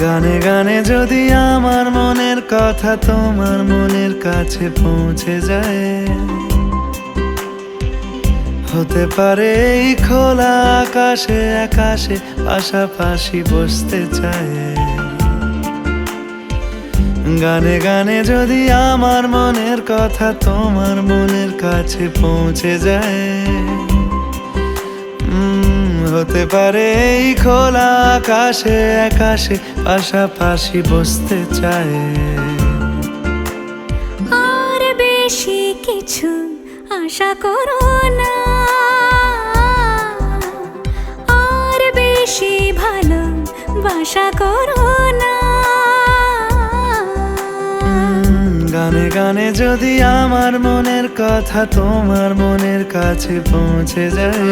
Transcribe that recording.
গানে গানে যদি আমার মনের কথা তোমার মনের কাছে পৌঁছে যায়, হতে পারে এই খোলা আকাশে আকাশে পাশাপাশি বসতে চায়। গানে গানে যদি আমার মনের কথা তোমার মনের কাছে পৌঁছে যায়, হতে পারে এই খোলা আকাশে আকাশে পাশাপাশি বসতে চায়। আর বেশি কিছু আশা করো না, আর বেশি ভালোবাসা করো না। গানে গানে যদি আমার মনের কথা তোমার মনের কাছে পৌঁছে যায়,